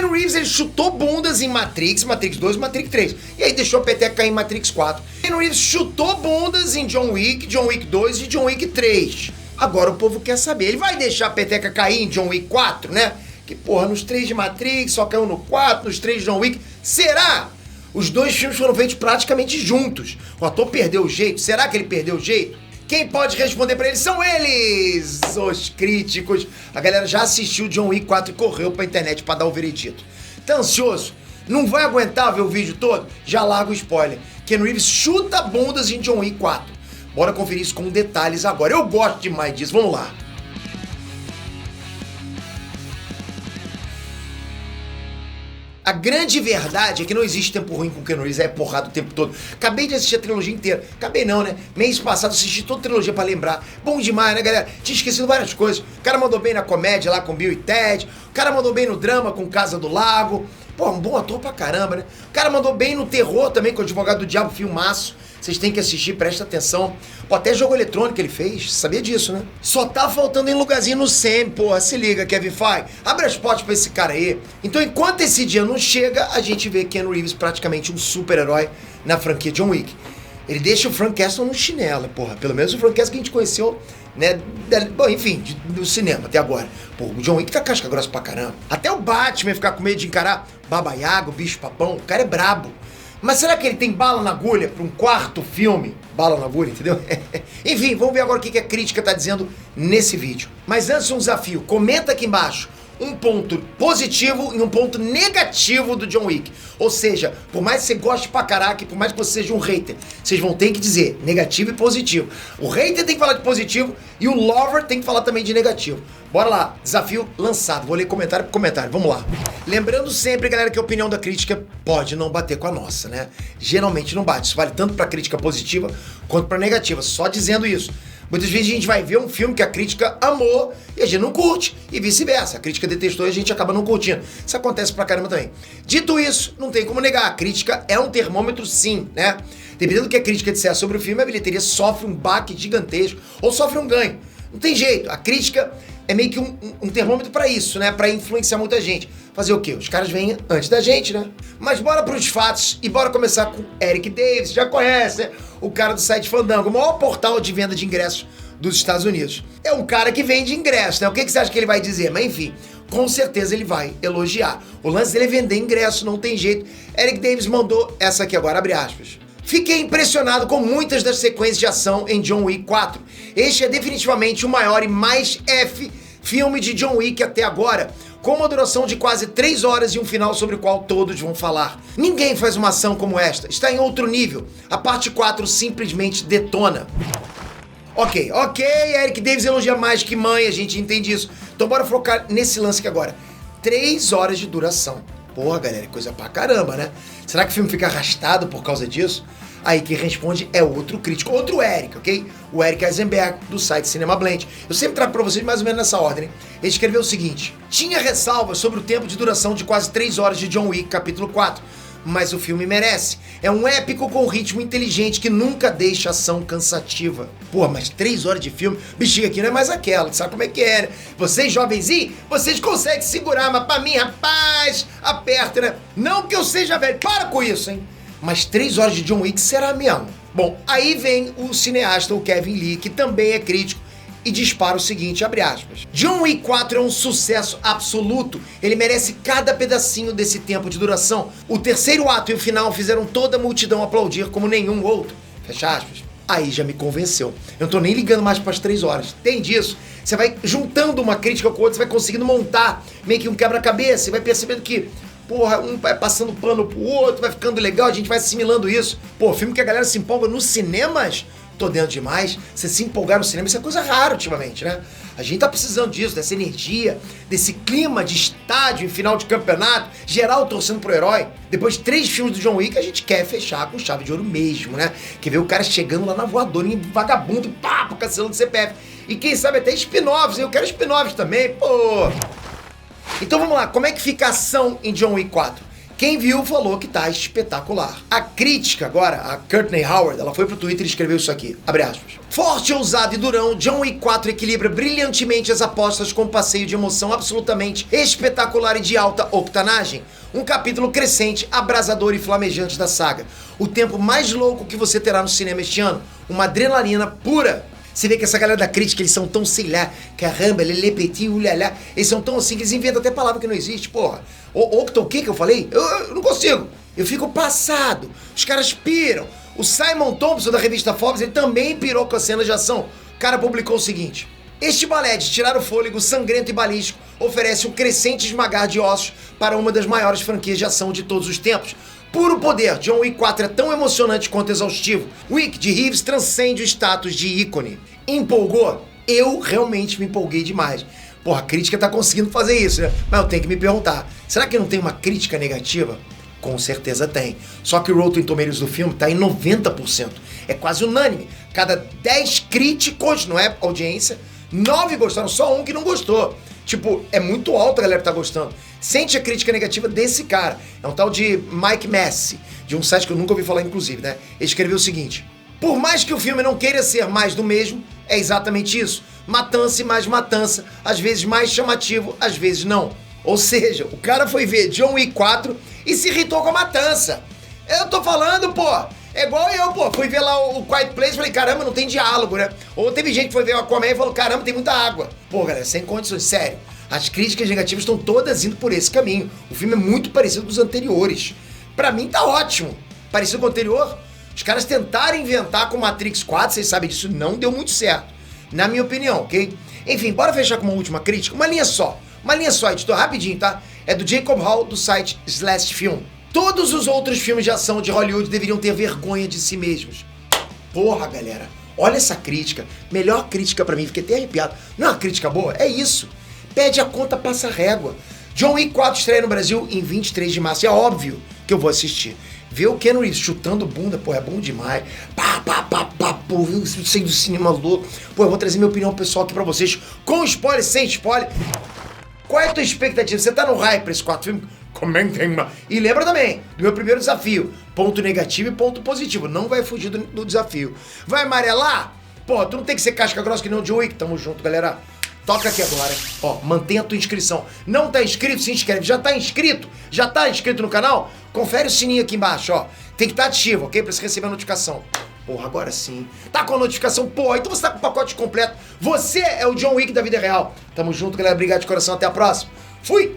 Keanu Reeves, ele chutou bundas em Matrix 2 e Matrix 3. E aí deixou a peteca cair em Matrix 4. Keanu Reeves chutou bundas em John Wick 2 e John Wick 3. Agora o povo quer saber, ele vai deixar a peteca cair em John Wick 4, né? Que porra, nos 3 de Matrix, só caiu no 4, nos 3 de John Wick. Será? Os dois filmes foram feitos praticamente juntos. O ator perdeu o jeito. Será que ele perdeu o jeito? Quem pode responder pra eles são eles, os críticos. A galera já assistiu John Wick 4 e correu pra internet pra dar o veredito. Tá ansioso? Não vai aguentar ver o vídeo todo? Já larga o spoiler. Keanu Reeves chuta bundas em John Wick 4. Bora conferir isso com detalhes agora. Eu gosto demais disso. Vamos lá. A grande verdade é que não existe tempo ruim com o Keanu Reeves, é porrada o tempo todo. Acabei de assistir a trilogia inteira. Acabei não, né? Mês passado assisti toda a trilogia pra lembrar. Bom demais, né, galera? Tinha esquecido várias coisas. O cara mandou bem na comédia lá com Bill e Ted. O cara mandou bem no drama com Casa do Lago. Pô, um bom ator pra caramba, né? O cara mandou bem no terror também com o Advogado do Diabo, filmaço. Vocês têm que assistir, presta atenção. Pô, até jogo eletrônico ele fez, sabia disso, né? Só tá faltando em lugarzinho no SEMI, porra. Se liga, Kevin Feige. Abre as portas pra esse cara aí. Então, enquanto esse dia não chega, a gente vê Keanu Reeves praticamente um super-herói na franquia John Wick. Ele deixa o Frank Castle no chinelo, porra. Pelo menos o Frank Castle que a gente conheceu, né? Bom, enfim, do cinema até agora. Pô, o John Wick tá casca grossa pra caramba. Até o Batman ficar com medo de encarar Baba Yaga, o bicho papão. O cara é brabo. Mas será que ele tem bala na agulha para um quarto filme? Bala na agulha, entendeu? Enfim, vamos ver agora o que a crítica tá dizendo nesse vídeo. Mas antes um desafio, comenta aqui embaixo um ponto positivo e um ponto negativo do John Wick. Ou seja, por mais que você goste pra caraca e por mais que você seja um hater, vocês vão ter que dizer negativo e positivo. O hater tem que falar de positivo e o lover tem que falar também de negativo. Bora lá, desafio lançado. Vou ler comentário por comentário, vamos lá. Lembrando sempre, galera, que a opinião da crítica pode não bater com a nossa, né? Geralmente não bate. Isso vale tanto pra crítica positiva quanto pra negativa. Só dizendo isso. Muitas vezes a gente vai ver um filme que a crítica amou e a gente não curte, e vice-versa. A crítica detestou e a gente acaba não curtindo. Isso acontece pra caramba também. Dito isso, não tem como negar. A crítica é um termômetro sim, né? Dependendo do que a crítica disser sobre o filme, a bilheteria sofre um baque gigantesco ou sofre um ganho. Não tem jeito. A crítica é meio que um termômetro pra isso, né? Pra influenciar muita gente. Fazer o quê? Os caras vêm antes da gente, né? Mas bora pros fatos e bora começar com Eric Davis. Já conhece, né? O cara do site Fandango, o maior portal de venda de ingressos dos Estados Unidos. É um cara que vende ingressos, né? O que você acha que ele vai dizer? Mas enfim, com certeza ele vai elogiar. O lance dele é vender ingresso, não tem jeito. Eric Davis mandou essa aqui agora, abre aspas. Fiquei impressionado com muitas das sequências de ação em John Wick 4. Este é definitivamente o maior e mais filme de John Wick até agora, com uma duração de quase 3 horas e um final sobre o qual todos vão falar. Ninguém faz uma ação como esta, está em outro nível. A parte 4 simplesmente detona. Ok, Eric Davis elogia mais que mãe, a gente entende isso. Então bora focar nesse lance aqui agora. 3 horas de duração. Porra, galera, coisa pra caramba, né? Será que o filme fica arrastado por causa disso? Aí quem responde é outro crítico, outro Eric, ok? O Eric Eisenberg, do site Cinema Blend. Eu sempre trago pra vocês mais ou menos nessa ordem, hein? Ele escreveu o seguinte: tinha ressalvas sobre o tempo de duração de quase 3 horas de John Wick, capítulo 4, mas o filme merece. É um épico com ritmo inteligente que nunca deixa a ação cansativa. Pô, mas 3 horas de filme, bexiga aqui não é mais aquela, sabe como é que é, né? Vocês jovenzinhos, vocês conseguem segurar, mas pra mim, rapaz, aperta, né? Não que eu seja velho, para com isso, hein? Mas 3 horas de John Wick será mesmo? Bom, aí vem o cineasta, o Kevin Lee, que também é crítico, e dispara o seguinte, abre aspas. John Wick 4 é um sucesso absoluto. Ele merece cada pedacinho desse tempo de duração. O terceiro ato e o final fizeram toda a multidão aplaudir como nenhum outro. Fecha aspas. Aí já me convenceu. Eu não tô nem ligando mais para as 3 horas. Tem disso. Você vai juntando uma crítica com a outra, você vai conseguindo montar meio que um quebra-cabeça. Você vai percebendo que porra, um vai passando pano pro outro, vai ficando legal, a gente vai assimilando isso. Pô, filme que a galera se empolga nos cinemas, tô dentro demais. Você se empolgar no cinema, isso é coisa rara ultimamente, né? A gente tá precisando disso, dessa energia, desse clima de estádio em final de campeonato, geral torcendo pro herói. Depois de 3 filmes do John Wick, a gente quer fechar com chave de ouro mesmo, né? Quer ver o cara chegando lá na voadora, em vagabundo, papo, cancelando CPF. E quem sabe até spin-offs, eu quero spin-offs também, pô. Então vamos lá, como é que fica a ação em John Wick 4? Quem viu falou que tá espetacular. A crítica agora, a Courtney Howard, ela foi pro Twitter e escreveu isso aqui, abre aspas. Forte, ousado e durão, John Wick 4 equilibra brilhantemente as apostas com um passeio de emoção absolutamente espetacular e de alta octanagem. Um capítulo crescente, abrasador e flamejante da saga. O tempo mais louco que você terá no cinema este ano. Uma adrenalina pura. Você vê que essa galera da crítica, eles são tão, sei lá, caramba, lelê, petit, ulhalá. Eles são tão assim que eles inventam até palavra que não existe, porra. O que eu falei? Eu não consigo. Eu fico passado. Os caras piram. O Simon Thompson, da revista Forbes, ele também pirou com a cena de ação. O cara publicou o seguinte. Este balé de tirar o fôlego, sangrento e balístico, oferece um crescente esmagar de ossos para uma das maiores franquias de ação de todos os tempos. Puro poder, John Wick 4 é tão emocionante quanto exaustivo. Wick de Reeves transcende o status de ícone. Empolgou? Eu realmente me empolguei demais. Porra, a crítica tá conseguindo fazer isso, né? Mas eu tenho que me perguntar, será que não tem uma crítica negativa? Com certeza tem. Só que o Rotten Tomatoes do filme tá em 90%. É quase unânime. Cada 10 críticos, não é audiência, 9 gostaram, só um que não gostou. Tipo, é muito alto a galera que tá gostando. Sente a crítica negativa desse cara. É um tal de Mike Massey, de um site que eu nunca ouvi falar, inclusive, né? Ele escreveu o seguinte. Por mais que o filme não queira ser mais do mesmo, é exatamente isso. Matança e mais matança. Às vezes mais chamativo, às vezes não. Ou seja, o cara foi ver John Wick 4 e se irritou com a matança. Eu tô falando, pô. É igual eu, pô. Fui ver lá o Quiet Place e falei, caramba, não tem diálogo, né? Ou teve gente que foi ver o Aquaman e falou, caramba, tem muita água. Pô, galera, sem condições, sério. As críticas negativas estão todas indo por esse caminho. O filme é muito parecido com os anteriores. Pra mim tá ótimo. Parecido com o anterior. Os caras tentaram inventar com Matrix 4, vocês sabem disso, não deu muito certo. Na minha opinião, ok? Enfim, bora fechar com uma última crítica. Uma linha só, editor, rapidinho, tá? É do Jacob Hall, do site Slash Film. Todos os outros filmes de ação de Hollywood deveriam ter vergonha de si mesmos. Porra, galera, olha essa crítica. Melhor crítica pra mim, fiquei até arrepiado. Não é uma crítica boa? É isso. Pede a conta, passa a régua. John Wick 4 estreia no Brasil em 23 de março. É óbvio que eu vou assistir. Ver o Keanu Reeves chutando bunda, pô, é bom demais. Pô, eu sei do cinema louco. Pô, eu vou trazer minha opinião pessoal aqui pra vocês, com spoiler, sem spoiler. Qual é a tua expectativa? Você tá no hype pra esse 4 filme? Comentem. E lembra também do meu primeiro desafio. Ponto negativo e ponto positivo. Não vai fugir do desafio. Vai amarelar? Pô, tu não tem que ser casca grossa que nem o John Wick. Tamo junto, galera. Toca aqui agora. Ó, mantenha a tua inscrição. Não tá inscrito? Se inscreve. Já tá inscrito? Já tá inscrito no canal? Confere o sininho aqui embaixo, ó. Tem que estar ativo, ok? Pra você receber a notificação. Porra, agora sim. Tá com a notificação? Pô, então você tá com o pacote completo. Você é o John Wick da vida real. Tamo junto, galera. Obrigado de coração. Até a próxima. Fui!